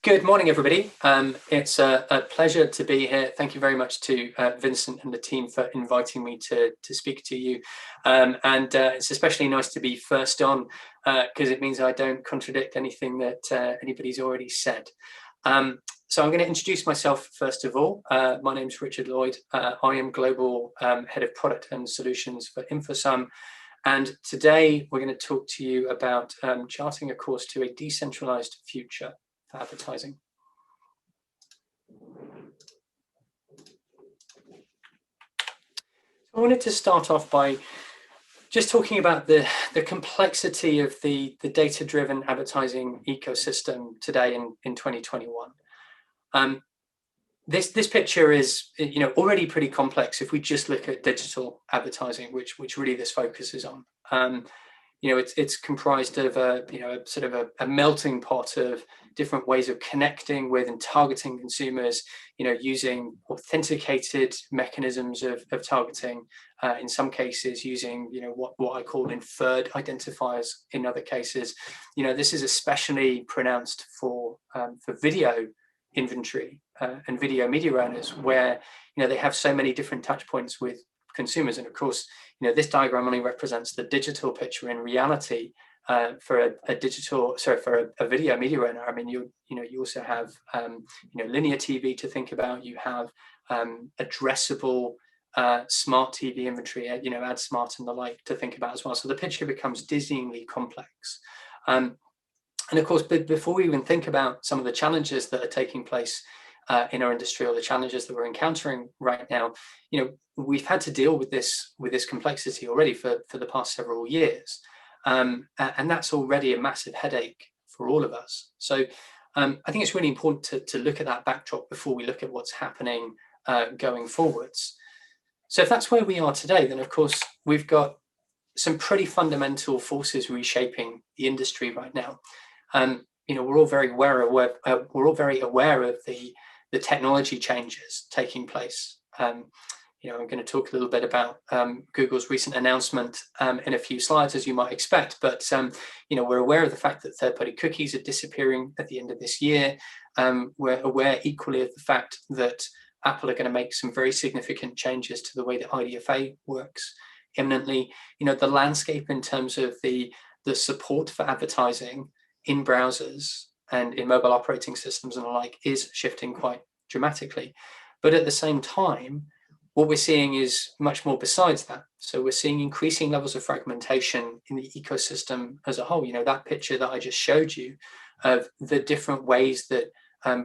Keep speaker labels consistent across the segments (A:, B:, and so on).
A: Good morning, everybody. It's a pleasure to be here. Thank you very much to Vincent and the team for inviting me to speak to you. It's especially nice to be first on because it means I don't contradict anything that anybody's already said. So I'm going to introduce myself first of all. My name is Richard Lloyd. I am Global Head of Product and Solutions for InfoSum. And today we're going to talk to you about charting a course to a decentralized future for advertising. I wanted to start off by just talking about the complexity of the data-driven advertising ecosystem today in 2021. This picture is already pretty complex if we just look at digital advertising, which really this focuses on. It's comprised of a melting pot of different ways of connecting with and targeting consumers, using authenticated mechanisms of targeting, in some cases using, what I call inferred identifiers in other cases. This is especially pronounced for video inventory and video media owners, where they have so many different touch points with consumers. And of course, this diagram only represents the digital picture. In reality, for a video media owner, I mean, you also have linear TV to think about. You have addressable smart TV inventory, AdSmart and the like to think about as well. So the picture becomes dizzyingly complex. And of course, before we even think about some of the challenges that are taking place in our industry, or the challenges that we're encountering right now, we've had to deal with this complexity already for the past several years, and that's already a massive headache for all of us. So I think it's really important to look at that backdrop before we look at what's happening going forwards. So if that's where we are today, then of course we've got some pretty fundamental forces reshaping the industry right now. We're all very aware of the technology changes taking place. I'm going to talk a little bit about Google's recent announcement in a few slides, as you might expect. But we're aware of the fact that third-party cookies are disappearing at the end of this year. We're aware equally of the fact that Apple are going to make some very significant changes to the way that IDFA works imminently. The landscape in terms of the support for advertising in browsers and in mobile operating systems and the like is shifting quite dramatically. But at the same time, what we're seeing is much more besides that. So we're seeing increasing levels of fragmentation in the ecosystem as a whole. That picture that I just showed you of the different ways that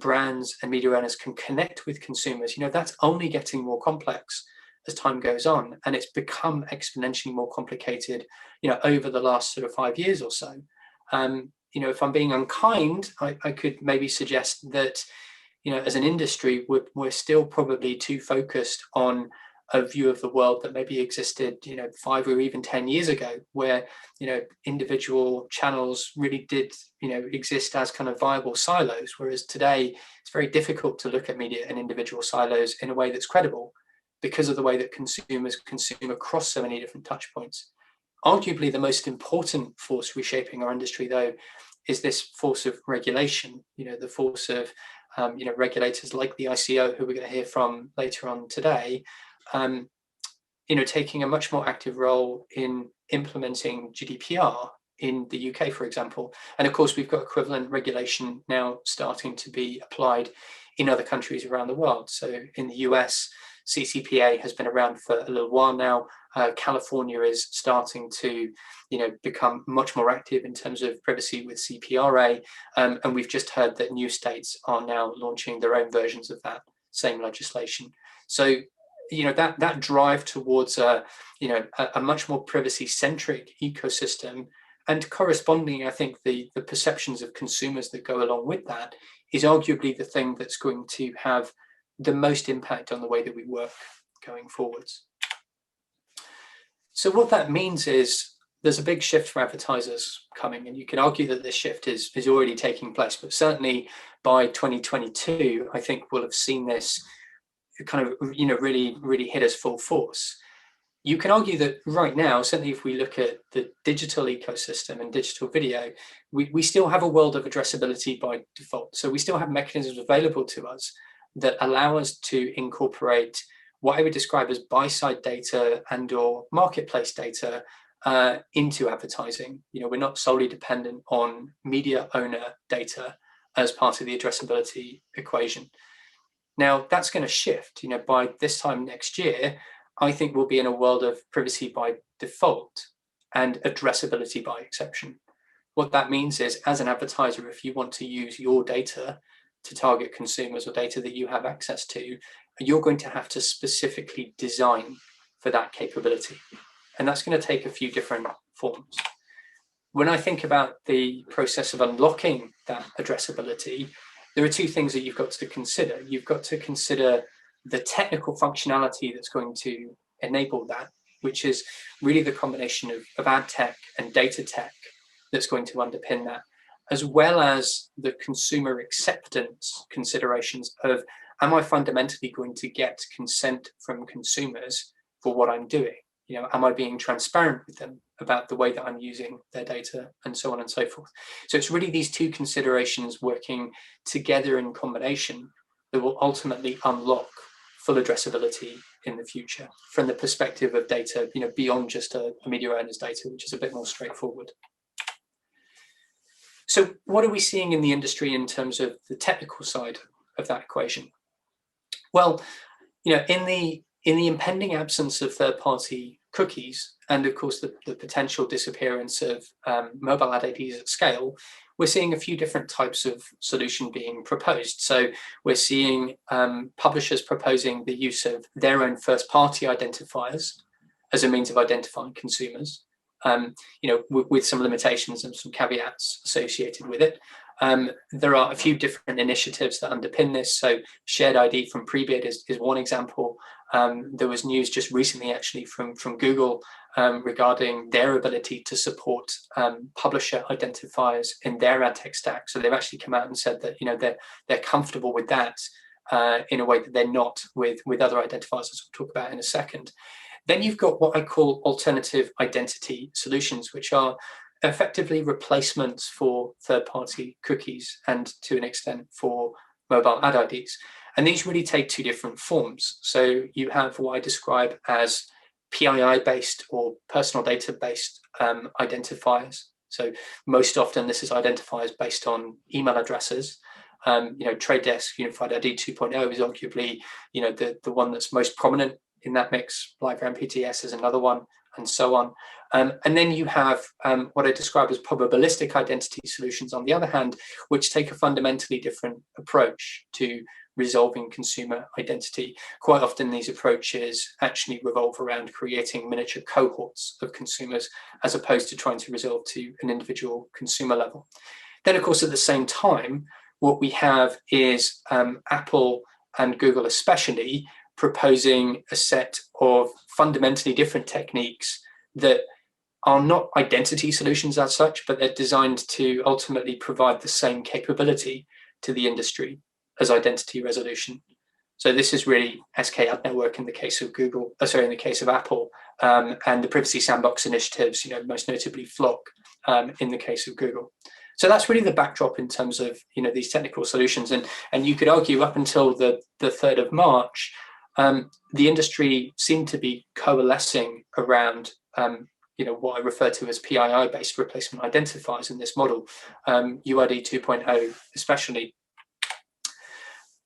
A: brands and media owners can connect with consumers, that's only getting more complex as time goes on. And it's become exponentially more complicated, over the last sort of 5 years or so. If I'm being unkind, I could maybe suggest that, as an industry, we're still probably too focused on a view of the world that maybe existed, 5 or even 10 years ago, where, individual channels really did, exist as kind of viable silos. Whereas today, it's very difficult to look at media in individual silos in a way that's credible because of the way that consumers consume across so many different touch points. Arguably, the most important force reshaping our industry, though, is this force of regulation, the force of, regulators like the ICO, who we're going to hear from later on today, taking a much more active role in implementing GDPR in the UK, for example. And of course, we've got equivalent regulation now starting to be applied in other countries around the world. So in the US, CCPA has been around for a little while now. California is starting to, become much more active in terms of privacy with CPRA, and we've just heard that new states are now launching their own versions of that same legislation. So, that drive towards a much more privacy-centric ecosystem, and corresponding, I think the perceptions of consumers that go along with that, is arguably the thing that's going to have the most impact on the way that we work going forwards. So what that means is there's a big shift for advertisers coming, and you can argue that this shift is already taking place, but certainly by 2022, I think we'll have seen this kind of, really hit us full force. you can argue that right now, certainly if we look at the digital ecosystem and digital video, we still have a world of addressability by default. So we still have mechanisms available to us that allow us to incorporate what I would describe as buy-side data and or marketplace data into advertising. We're not solely dependent on media owner data as part of the addressability equation. Now, that's going to shift. By this time next year, I think we'll be in a world of privacy by default and addressability by exception. What that means is, as an advertiser, if you want to use your data to target consumers or data that you have access to, you're going to have to specifically design for that capability. And that's going to take a few different forms. When I think about the process of unlocking that addressability, there are two things that you've got to consider. You've got to consider the technical functionality that's going to enable that, which is really the combination of ad tech and data tech that's going to underpin that, as well as the consumer acceptance considerations of, am I fundamentally going to get consent from consumers for what I'm doing? Am I being transparent with them about the way that I'm using their data, and so on and so forth? So it's really these two considerations working together in combination that will ultimately unlock full addressability in the future from the perspective of data, beyond just a media owner's data, which is a bit more straightforward. So what are we seeing in the industry in terms of the technical side of that equation? Well, in the impending absence of third-party cookies, and of course the potential disappearance of mobile ad IDs at scale, we're seeing a few different types of solution being proposed. So we're seeing publishers proposing the use of their own first-party identifiers as a means of identifying consumers, with some limitations and some caveats associated with it. There are a few different initiatives that underpin this. So shared ID from Prebid is one example. There was news just recently, actually, from Google regarding their ability to support publisher identifiers in their ad tech stack. So they've actually come out and said that they're comfortable with that in a way that they're not with other identifiers, as we'll talk about in a second. Then you've got what I call alternative identity solutions, which are effectively replacements for third-party cookies and, to an extent, for mobile ad IDs. And these really take two different forms. So you have what I describe as PII-based or personal data-based identifiers. So most often this is identifiers based on email addresses. Trade Desk Unified ID 2.0 is arguably the one that's most prominent in that mix. LiveRamp PTS is another one, and so on. And then you have what I describe as probabilistic identity solutions, on the other hand, which take a fundamentally different approach to resolving consumer identity. Quite often these approaches actually revolve around creating miniature cohorts of consumers, as opposed to trying to resolve to an individual consumer level. Then, of course, at the same time, what we have is Apple and Google especially proposing a set of fundamentally different techniques that are not identity solutions as such, but they're designed to ultimately provide the same capability to the industry as identity resolution. So this is really SK Ad Network in the case of Google, in the case of Apple, and the Privacy Sandbox initiatives, most notably Flock, in the case of Google. So that's really the backdrop in terms of these technical solutions. And you could argue up until the 3rd of March, the industry seemed to be coalescing around what I refer to as PII-based replacement identifiers in this model, UID 2.0 especially.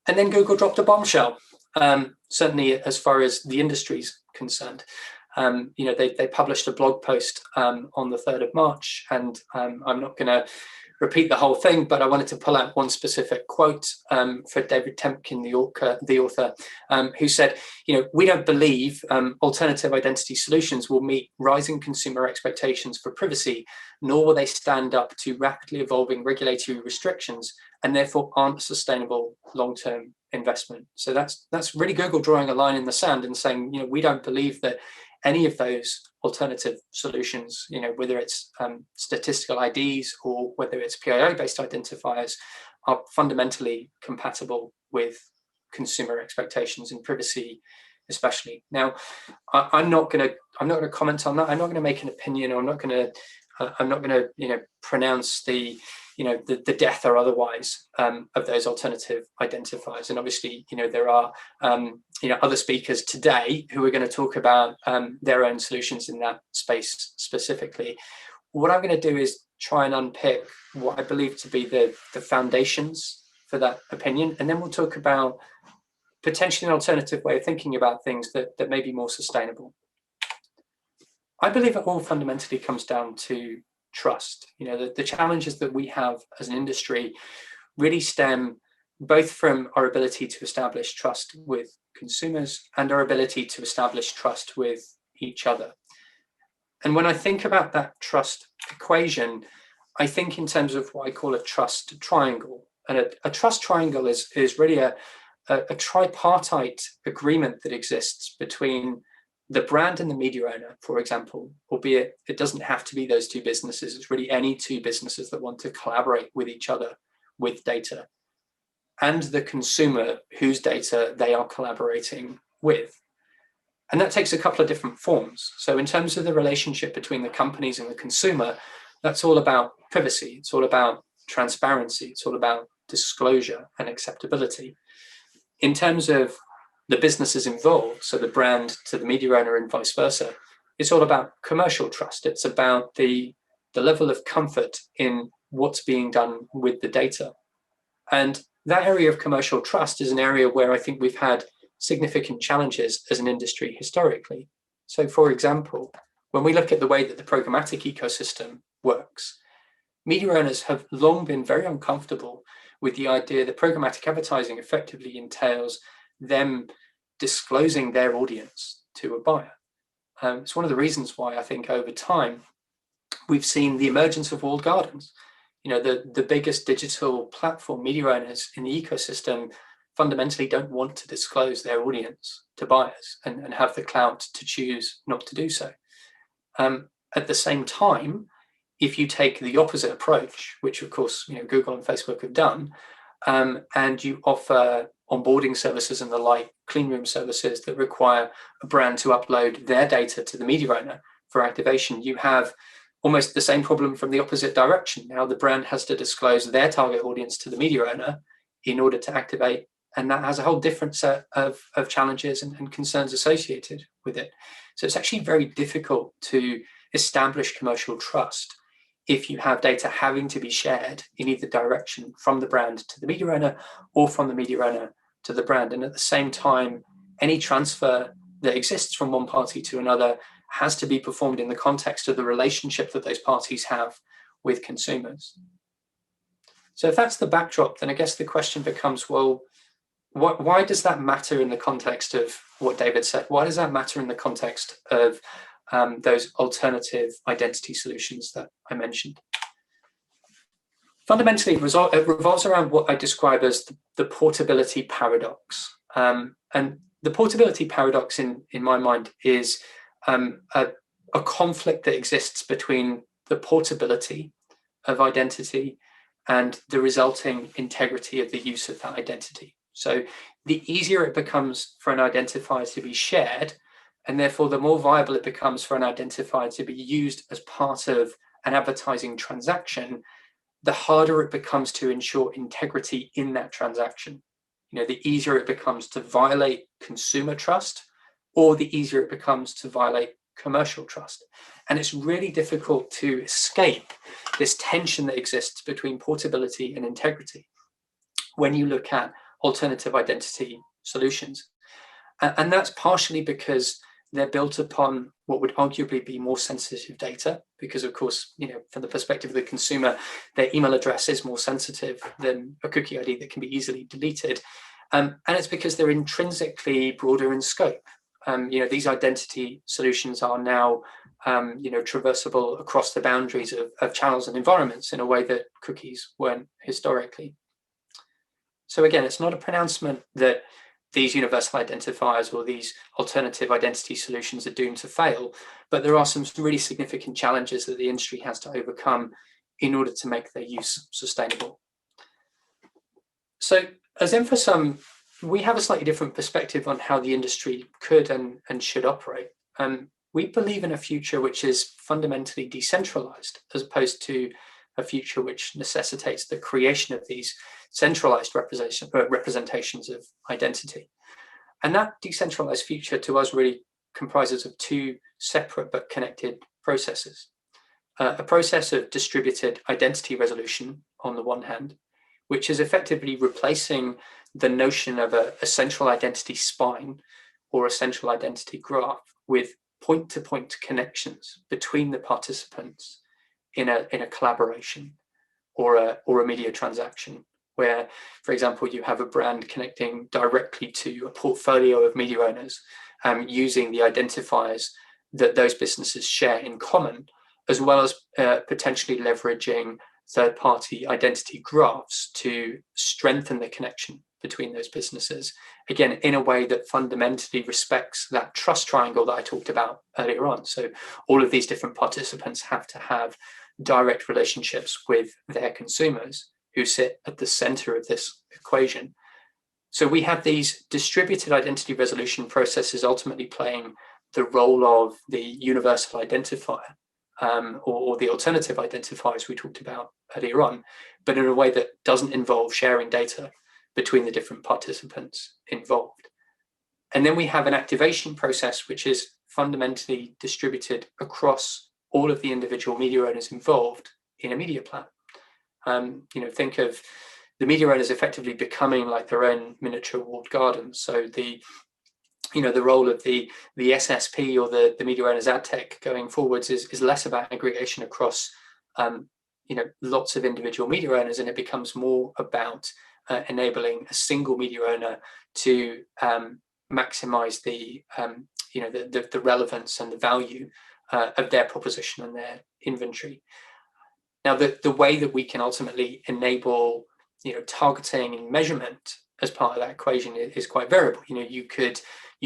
A: And then Google dropped a bombshell, certainly as far as the industry's concerned. They published a blog post on the 3rd of March, and I'm not going to repeat the whole thing, but I wanted to pull out one specific quote for David Temkin, the author, who said, we don't believe alternative identity solutions will meet rising consumer expectations for privacy, nor will they stand up to rapidly evolving regulatory restrictions, and therefore aren't sustainable long-term investment. So that's really Google drawing a line in the sand and saying, we don't believe that any of those alternative solutions, whether it's statistical IDs or whether it's PII-based identifiers, are fundamentally compatible with consumer expectations in privacy especially. Now, I'm not going to comment on that. I'm not going to make an opinion, or I'm not going to pronounce the death or otherwise of those alternative identifiers. And obviously, there are other speakers today who are going to talk about their own solutions in that space specifically. What I'm going to do is try and unpick what I believe to be the foundations for that opinion, and then we'll talk about potentially an alternative way of thinking about things that may be more sustainable. I believe it all fundamentally comes down to trust. The challenges that we have as an industry really stem both from our ability to establish trust with consumers and our ability to establish trust with each other. And when I think about that trust equation, I think in terms of what I call a trust triangle. And a trust triangle is really a tripartite agreement that exists between the brand and the media owner, for example, albeit it doesn't have to be those two businesses. It's really any two businesses that want to collaborate with each other with data, and the consumer whose data they are collaborating with. And that takes a couple of different forms. So in terms of the relationship between the companies and the consumer, that's all about privacy. It's all about transparency. It's all about disclosure and acceptability. In terms of the businesses involved, so the brand to the media owner and vice versa, it's all about commercial trust. It's about the level of comfort in what's being done with the data. And that area of commercial trust is an area where I think we've had significant challenges as an industry historically. So for example, when we look at the way that the programmatic ecosystem works, media owners have long been very uncomfortable with the idea that programmatic advertising effectively entails them disclosing their audience to a buyer. It's one of the reasons why I think over time we've seen the emergence of walled gardens. The biggest digital platform media owners in the ecosystem fundamentally don't want to disclose their audience to buyers and have the clout to choose not to do so. At the same time, if you take the opposite approach, which of course Google and Facebook have done, and you offer onboarding services and the like, clean room services that require a brand to upload their data to the media owner for activation, you have almost the same problem from the opposite direction. Now the brand has to disclose their target audience to the media owner in order to activate, and that has a whole different set of challenges and concerns associated with it. So it's actually very difficult to establish commercial trust if you have data having to be shared in either direction, from the brand to the media owner or from the media owner to the brand. And at the same time, any transfer that exists from one party to another has to be performed in the context of the relationship that those parties have with consumers. So if that's the backdrop, then I guess the question becomes, well, why does that matter in the context of what David said? Why does that matter in the context of those alternative identity solutions that I mentioned? Fundamentally, it revolves around what I describe as the portability paradox. And the portability paradox, in my mind, is a conflict that exists between the portability of identity and the resulting integrity of the use of that identity. So the easier it becomes for an identifier to be shared, and therefore the more viable it becomes for an identifier to be used as part of an advertising transaction, the harder it becomes to ensure integrity in that transaction. The easier it becomes to violate consumer trust, or the easier it becomes to violate commercial trust. And it's really difficult to escape this tension that exists between portability and integrity when you look at alternative identity solutions. And that's partially because they're built upon what would arguably be more sensitive data, because of course, from the perspective of the consumer, their email address is more sensitive than a cookie ID that can be easily deleted. And it's because they're intrinsically broader in scope. These identity solutions are now, traversable across the boundaries of channels and environments in a way that cookies weren't historically. So again, it's not a pronouncement that these universal identifiers or these alternative identity solutions are doomed to fail, but there are some really significant challenges that the industry has to overcome in order to make their use sustainable. So as InfoSum we have a slightly different perspective on how the industry could and should operate. We believe in a future which is fundamentally decentralized, as opposed to a future which necessitates the creation of these centralized representations of identity. And that decentralized future to us really comprises of two separate but connected processes. A process of distributed identity resolution on the one hand, which is effectively replacing the notion of a central identity spine or a central identity graph with point-to-point connections between the participants in a collaboration or a media transaction, where, for example, you have a brand connecting directly to a portfolio of media owners using the identifiers that those businesses share in common, as well as potentially leveraging third-party identity graphs to strengthen the connection between those businesses, again, in a way that fundamentally respects that trust triangle that I talked about earlier on. So all of these different participants have to have direct relationships with their consumers who sit at the center of this equation. So we have these distributed identity resolution processes ultimately playing the role of the universal identifier, or the alternative identifiers we talked about earlier on, but in a way that doesn't involve sharing data between the different participants involved. And then we have an activation process which is fundamentally distributed across all of the individual media owners involved in a media plan. Think of the media owners effectively becoming like their own miniature walled gardens. So the role of the SSP or the media owners ad tech going forwards is less about aggregation across lots of individual media owners, and it becomes more about enabling a single media owner to maximize the relevance and the value of their proposition and their inventory. Now, the way that we can ultimately enable targeting and measurement as part of that equation is quite variable. You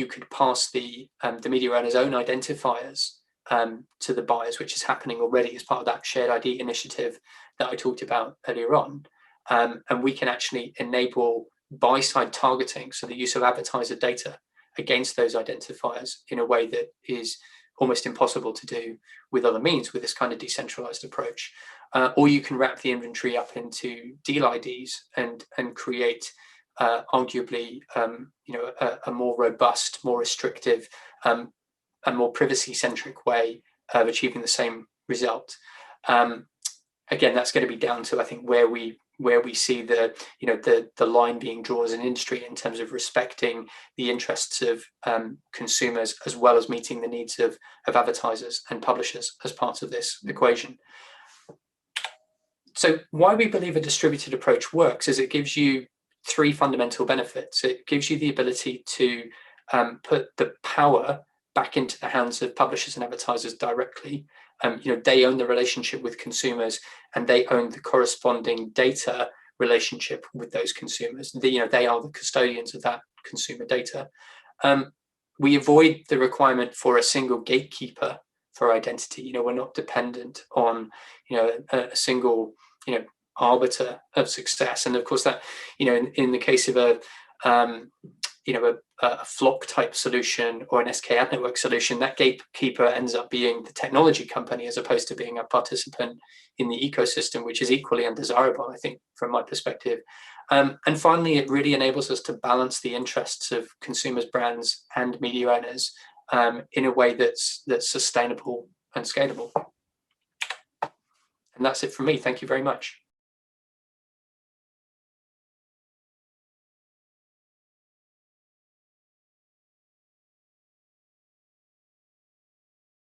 A: could pass the media owner's own identifiers to the buyers, which is happening already as part of that shared ID initiative that I talked about earlier on. And we can actually enable buy-side targeting, so the use of advertiser data against those identifiers in a way that is almost impossible to do with other means with this kind of decentralized approach. Or you can wrap the inventory up into deal IDs and create arguably a more robust, more restrictive, and more privacy-centric way of achieving the same result. Again, that's going to be down to, I think, where we see the line being drawn as an industry in terms of respecting the interests of consumers, as well as meeting the needs of advertisers and publishers as part of this equation. So why we believe a distributed approach works is it gives you three fundamental benefits. It gives you the ability to put the power back into the hands of publishers and advertisers directly. They own the relationship with consumers, and they own the corresponding data relationship with those consumers. They are the custodians of that consumer data. We avoid the requirement for a single gatekeeper for identity. We're not dependent on a single arbiter of success. And of course, that in the case of a flock type solution or an SK ad network solution, that gatekeeper ends up being the technology company as opposed to being a participant in the ecosystem, which is equally undesirable, I think, from my perspective. And finally, it really enables us to balance the interests of consumers, brands, and media owners in a way that's sustainable and scalable. And that's it from me. Thank you very much.